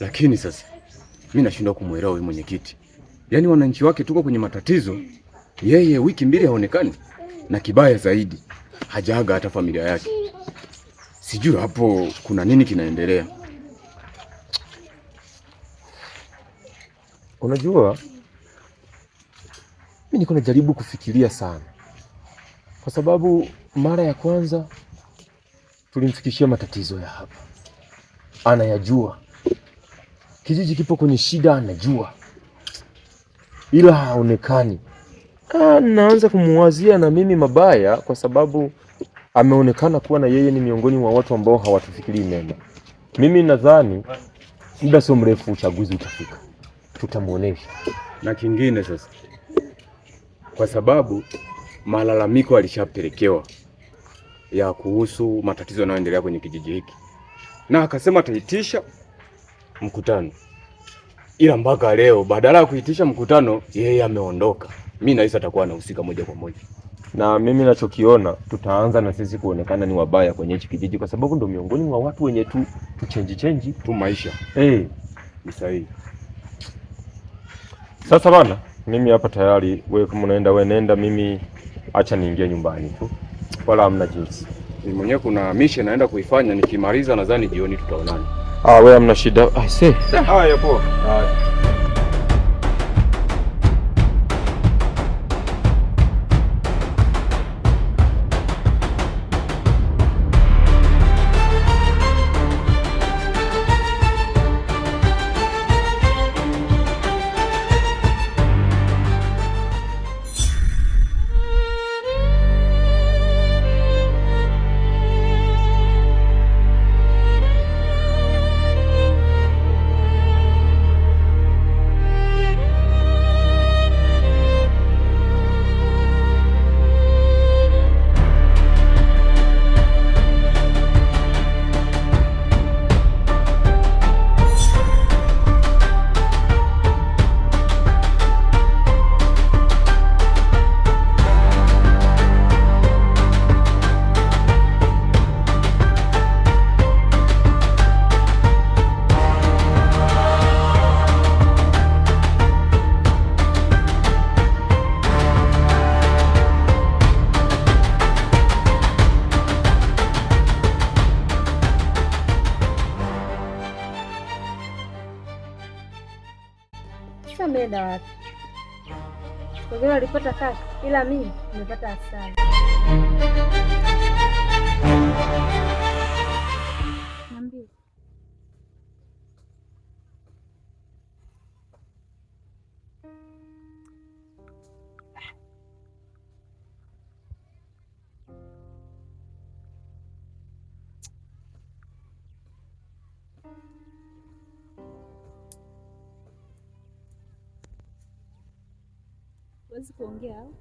Lakini sasa mimi nashindwa kumuelewa huyu mwenyekiti. Yaani wananchi wake tuko kwenye matatizo, yeye wiki mbili haonekani, na kibaya zaidi hajaaga hata familia yake. Sijui hapo kuna nini kinaendelea. Unajua, mimi niko najaribu kufikiria sana, kwa sababu mara ya kwanza tulimfikishia matatizo ya hapa, anayajua. Kijiji kipo kwenye shida, anajua, ila haonekani. Naanza kumuwazia na mimi mabaya, kwa sababu ameonekana kuwa na yeye ni miongoni mwa watu ambao hawatufikirii mema. Mimi nadhani muda sio mrefu uchaguzi utafika, tutamuonesha. Na kingine sasa, kwa sababu malalamiko alishapelekewa ya kuhusu matatizo yanayoendelea kwenye kijiji hiki, na akasema ataitisha mkutano, ila mpaka leo badala ya kuitisha mkutano yeye ameondoka. Mimi nahisi atakuwa anahusika moja kwa moja, na mimi nachokiona tutaanza na sisi kuonekana ni wabaya kwenye hichi kijiji, kwa sababu ndo miongoni mwa watu wenye tu chenji tu maisha. Ni sahihi. Sasa bana, mimi hapa tayari. Wewe kama unaenda, wewe nenda, mimi acha niingie nyumbani tu, wala hamna jinsi. Mimi mwenyewe kuna mission naenda kuifanya, nikimaliza nadhani jioni tutaonana. Wewe hamna shida. Haya poa. Haya. Ameenda wapi? Wengine walipata kazi, ila mimi nimepata hasara. Niambie. Huwezi kuongea au?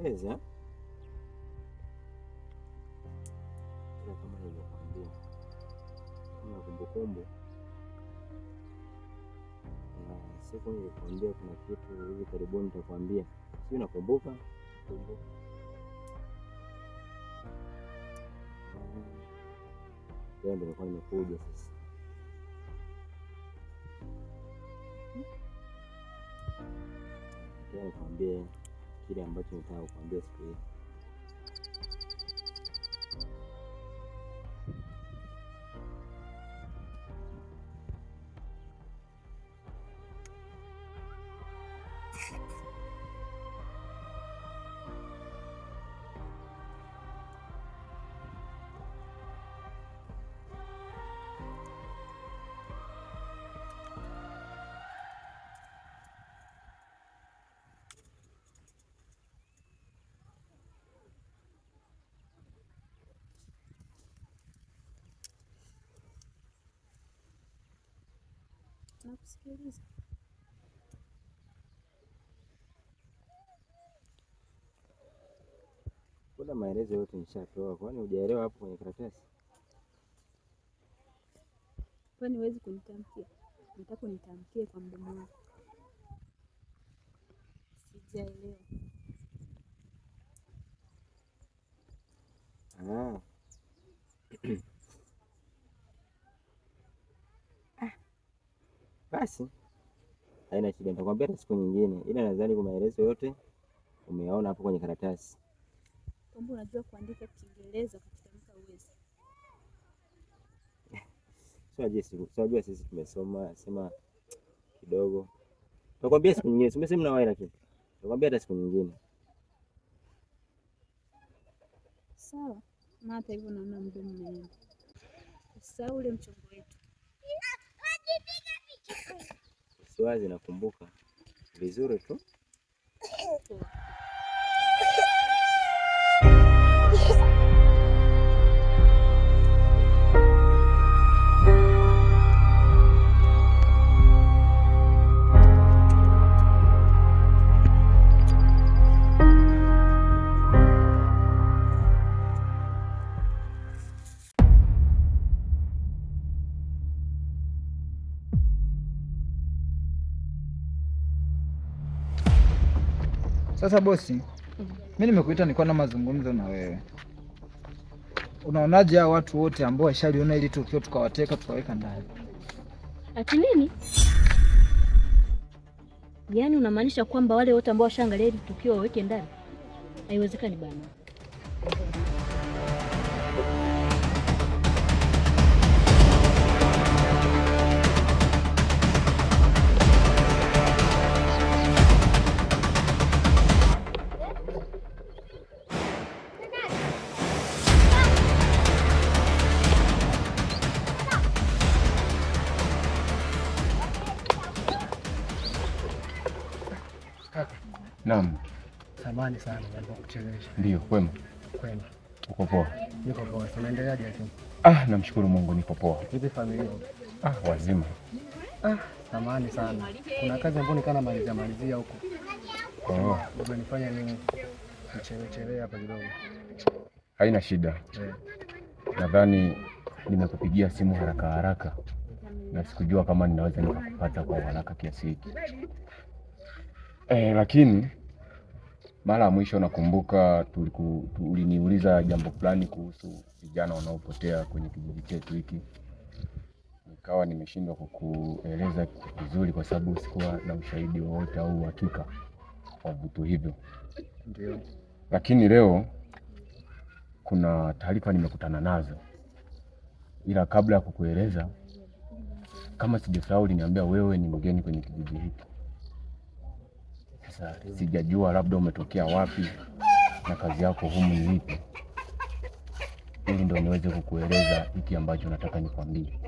Weza. Kama nilivyokuambia, kama kumbukumbu, na siku nilikwambia kuna kitu hivi karibuni nitakwambia. Sio, nakumbuka? Ndio nilikuwa nimekuja sasa. Nikwambie kile ambacho nataka kukwambia siku hii. Nakusikiliza. Kuna maelezo yote nishatoa, kwani hujaelewa hapo kwenye karatasi? Kwani huwezi kunitamkia? Nataka unitamkie kwa mdomo wako. Sijaelewa. Basi haina shida, nitakwambia hata siku nyingine, ila nadhani kwa maelezo yote umeyaona hapo kwenye karatasi. Kumbe unajua kuandika Kiingereza katika uwezi. Unajua sisi tumesoma sema kidogo. Nitakwambia siku nyingine, umesema na wewe lakini. Nitakwambia hata siku nyingine. Sawa. Na hata hivyo naona mdomo mwenyewe. Sasa ule mchongo wetu. Siwazi, nakumbuka vizuri tu. Sasa bosi, mimi nimekuita nilikuwa na mazungumzo na wewe. Unaonaje hao watu wote ambao washaliona ili tukio tukawateka tukaweka ndani? Ati nini? Yaani unamaanisha kwamba wale wote ambao washaangalia hili tukio waweke ndani? Haiwezekani bana. Naam. Samahani sana kwa kuchelewesha. Ndio, kwema. Kwema. Uko poa? Niko poa. Unaendeleaje hapo? Namshukuru Mungu niko poa. Vipi familia? Wazima. Samahani sana. Kuna kazi ambayo nikana malizia huko. Umenifanya nini? Kuchelewesha hapa kidogo. Haina shida. Nadhani nimekupigia simu haraka haraka na sikujua kama ninaweza nikakupata kwa haraka kiasi hiki. Lakini mara ya mwisho nakumbuka uliniuliza jambo fulani kuhusu vijana wanaopotea kwenye kijiji chetu hiki. Nikawa nimeshindwa kukueleza vizuri kwa sababu sikuwa na ushahidi wowote au uhakika wa vitu hivyo. Ndio. Lakini leo kuna taarifa nimekutana nazo. Ila kabla ya kukueleza, kama sijasahau uliniambia wewe ni mgeni kwenye kijiji hiki. Sasa sijajua labda umetokea wapi na kazi yako humu ni ipi, ili ndio niweze kukueleza hiki ambacho nataka nikwambie.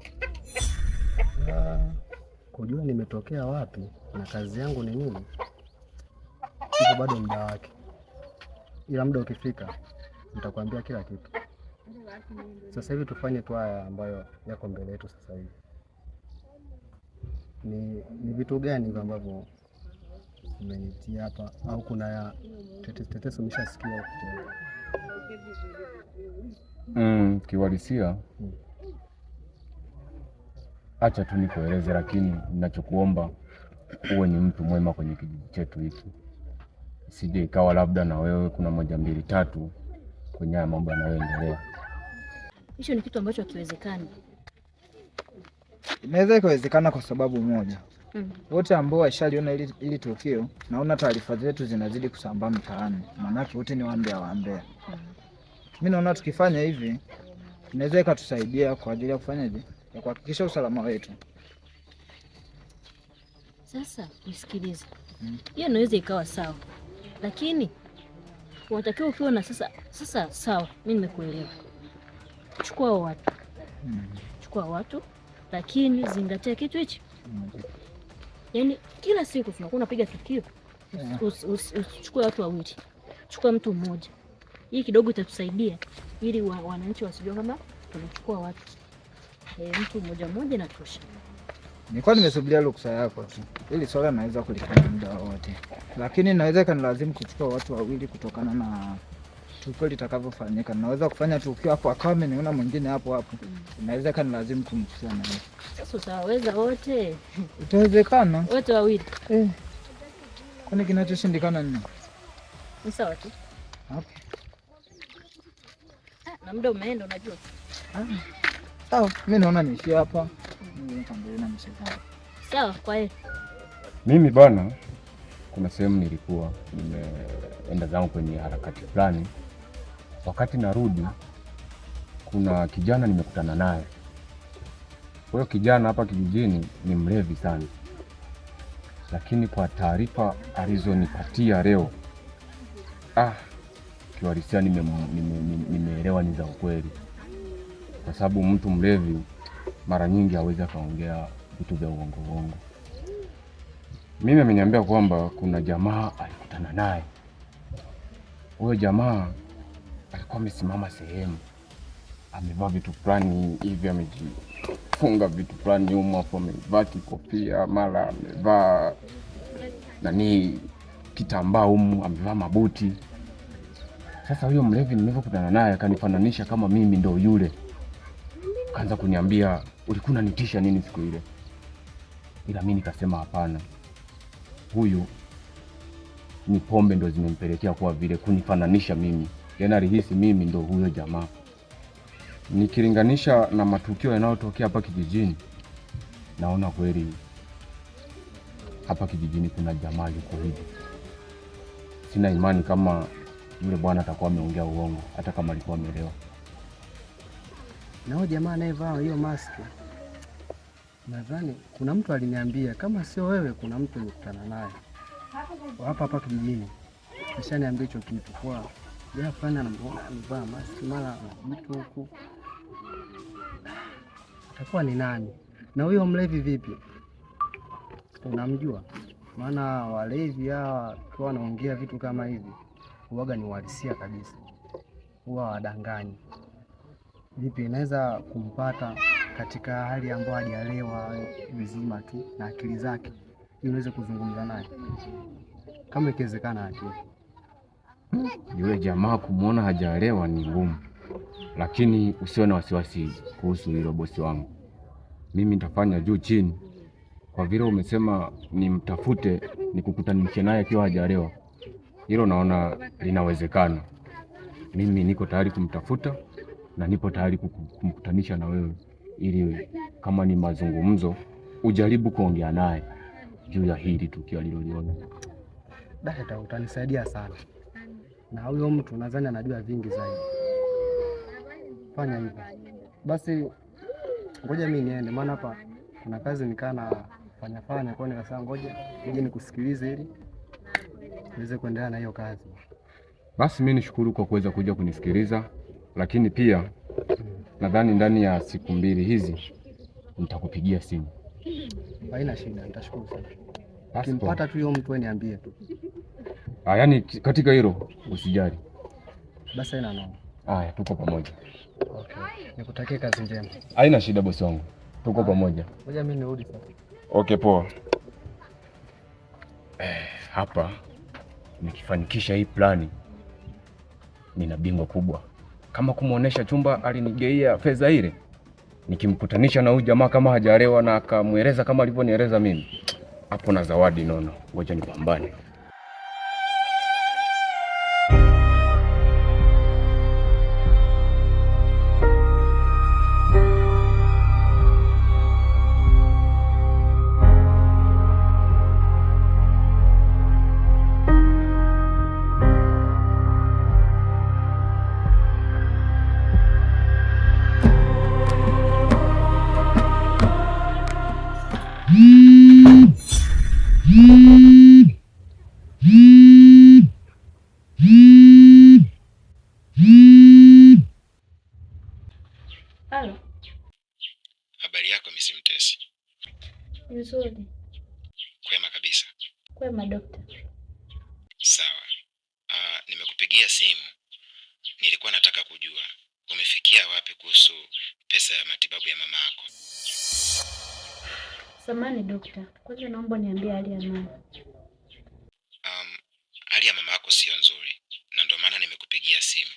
Kujua nimetokea wapi na kazi yangu ni nini, hiyo bado muda wake, ila muda ukifika nitakwambia kila kitu. Sasa hivi tufanye tu haya ambayo yako mbele yetu sasa hivi. Ni vitu gani ambavyo umenitia hapa, au kuna ya tetesi umeshasikia huko? Kiuhalisia acha tu nikueleze, lakini ninachokuomba uwe ni mtu mwema kwenye kijiji chetu hiki. Sije ikawa labda na wewe kuna 1 2 3 kwenye haya mambo yanayoendelea. Hicho ni kitu ambacho hakiwezekani. Inaweza ikawezekana kwa sababu moja. Wote ambao washaliona ili tukio, naona taarifa zetu zinazidi kusambaa mtaani. Maanake wote ni waambea. Mimi naona tukifanya hivi inaweza ikatusaidia kwa ajili ya kufanyaje? Ya kuhakikisha usalama wetu. Sasa nisikilize. Hiyo inaweza ikawa sawa. Lakini unatakiwa ukiwa na sasa sawa, mimi nimekuelewa. Chukua watu. Chukua watu, lakini zingatia kitu hichi. Yaani kila siku tunakuwa unapiga tukio. Usichukue watu wawili. Chukua mtu mmoja. Hii kidogo itatusaidia ili wananchi wasijue kama tunachukua watu. Mtu mmoja inatosha. Nilikuwa nimesubiria ruksa yako tu. Ili swala naweza kulifanya muda wote. Lakini naweza kanilazimu kuchukua watu wawili kutokana na tukio litakavyofanyika. Naweza kufanya tukio hapo akawa ameniona mwingine hapo. Naweza kanilazimu kumchukua na yeye. Sasa utaweza wote? Itawezekana. Wote wawili. Kwani kinachoshindikana nini? Ni sawa tu. Okay. Na muda umeenda unajua. Sawa, mimi naona niishie hapa. Sawa, kwa hiyo Mimi bwana, kuna sehemu nilikuwa nimeenda zangu kwenye harakati fulani. Wakati narudi, kuna kijana nimekutana naye. Kwa hiyo kijana hapa kijijini ni mlevi sana, lakini kwa taarifa alizonipatia leo, kiuhalisia nimeelewa ni za ukweli, kwa sababu mtu mlevi mara nyingi hawezi akaongea vitu vya uongo. Mimi ameniambia kwamba kuna jamaa alikutana naye. Huyo jamaa alikuwa amesimama sehemu, amevaa vitu fulani hivi, amejifunga vitu fulani humo, hapo amevaa kikofia, mara amevaa kitambaa humo, amevaa mabuti. Sasa huyo mlevi nilivyokutana naye akanifananisha kama mimi ndo yule. Kaanza kuniambia, ulikuwa unanitisha nini siku ile? Ila mimi nikasema hapana, huyu ni pombe ndo zimempelekea kwa vile kunifananisha mimi. Yaani alihisi mimi ndo huyo jamaa. Nikilinganisha na matukio yanayotokea hapa kijijini, naona kweli hapa kijijini kuna jamaa yuko hivi. Sina imani kama yule bwana atakuwa ameongea uongo, hata kama alikuwa amelewa. Na huyo jamaa anayevaa hiyo maski, nadhani kuna mtu aliniambia, kama sio wewe, kuna mtu nilikutana naye hapa kijijini. Nishaniambia hicho kitu kwa yeye fulani anamwona amevaa maski mara mtu huku. Atakuwa ni nani? Na huyo mlevi vipi? Unamjua? Maana walevi hawa kwa wanaongea vitu kama hivi huaga ni uhalisia kabisa, huwa wadanganyi. Vipi inaweza kumpata katika hali ambayo hajalewa mzima tu na akili zake, ili uweze kuzungumza naye kama ikiwezekana akili? Yule jamaa kumuona hajalewa ni ngumu, lakini usiwe na wasiwasi kuhusu hilo bosi wangu. Mimi nitafanya juu chini. Kwa vile umesema nimtafute nikukutanishe naye akiwa hajalewa, hilo naona linawezekana. Mimi niko tayari kumtafuta na nipo tayari kumkutanisha na wewe, ili kama ni mazungumzo ujaribu kuongea naye juu ya hili tukio aliloliona. Dada, utanisaidia sana, na huyo mtu nadhani anajua vingi zaidi. Fanya hivyo basi, ngoja mimi niende, maana hapa kuna kazi nikaa na fanya kwa nikasema ngoja nije nikusikilize ili niweze kuendelea na hiyo kazi. Basi mimi nishukuru kwa kuweza kuja kunisikiliza, lakini pia nadhani ndani ya siku 2 hizi nitakupigia simu. Haina shida, nitashukuru sana. Ukimpata tu huyo mtu wewe niambie tu. Yaani katika hilo usijali. Basi haina noma. Haya, tuko pamoja. Okay. Nikutakie kazi njema. Haina shida bosi wangu. Tuko pamoja. Ngoja mimi nirudi sasa. Okay, poa. Hapa nikifanikisha hii plani nina bingo kubwa. Kama kumuonesha chumba alinigeia fedha ile, nikimkutanisha na huyu jamaa kama hajalewa na akamweleza kama alivyonieleza mimi, hapo na zawadi nono. Ngoja nipambane. Halo. Habari yako Misi Mtesi? Nzuri. Kwema kabisa. Kwema dokta. Sawa. Nimekupigia simu. Nilikuwa nataka kujua umefikia wapi kuhusu pesa ya matibabu ya mama yako. Samahani dokta, kwanza naomba niambie hali ya mama. Hali ya mama yako sio nzuri, na ndio maana nimekupigia simu,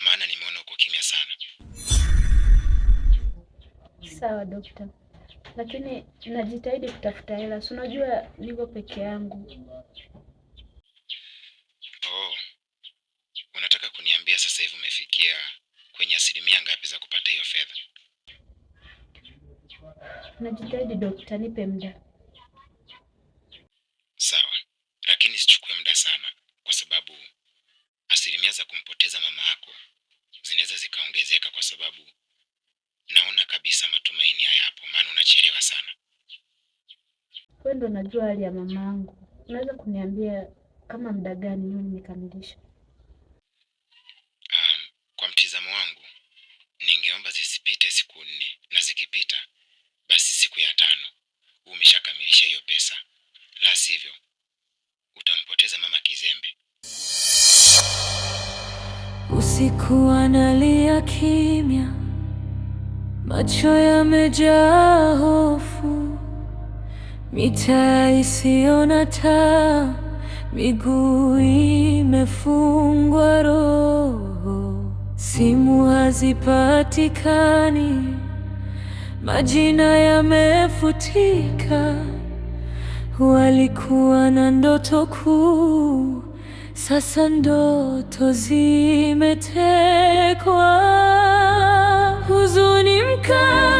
maana nimeona uko kimya sana. Sawa dokta, lakini najitahidi kutafuta hela, si unajua niko peke yangu. Oh, unataka kuniambia sasa hivi umefikia kwenye asilimia ngapi za kupata hiyo fedha? Najitahidi dokta, nipe muda. sababu asilimia za kumpoteza mama yako zinaweza zikaongezeka, kwa sababu naona kabisa matumaini hayapo, maana unachelewa sana. Wewe ndo unajua hali ya mamangu. Unaweza kuniambia kama muda gani mimi nimekamilisha? Kwa mtizamo wangu ningeomba zisipite siku 4, na zikipita basi siku ya 5 umeshakamilisha hiyo pesa, la sivyo utampoteza mama kizembe. Usiku analia kimya, macho yamejaa hofu, mitaa isiyo na taa, miguu imefungwa roho, simu hazipatikani, majina yamefutika. Walikuwa na ndoto kuu, sasa ndoto zimetekwa. Huzuni mkali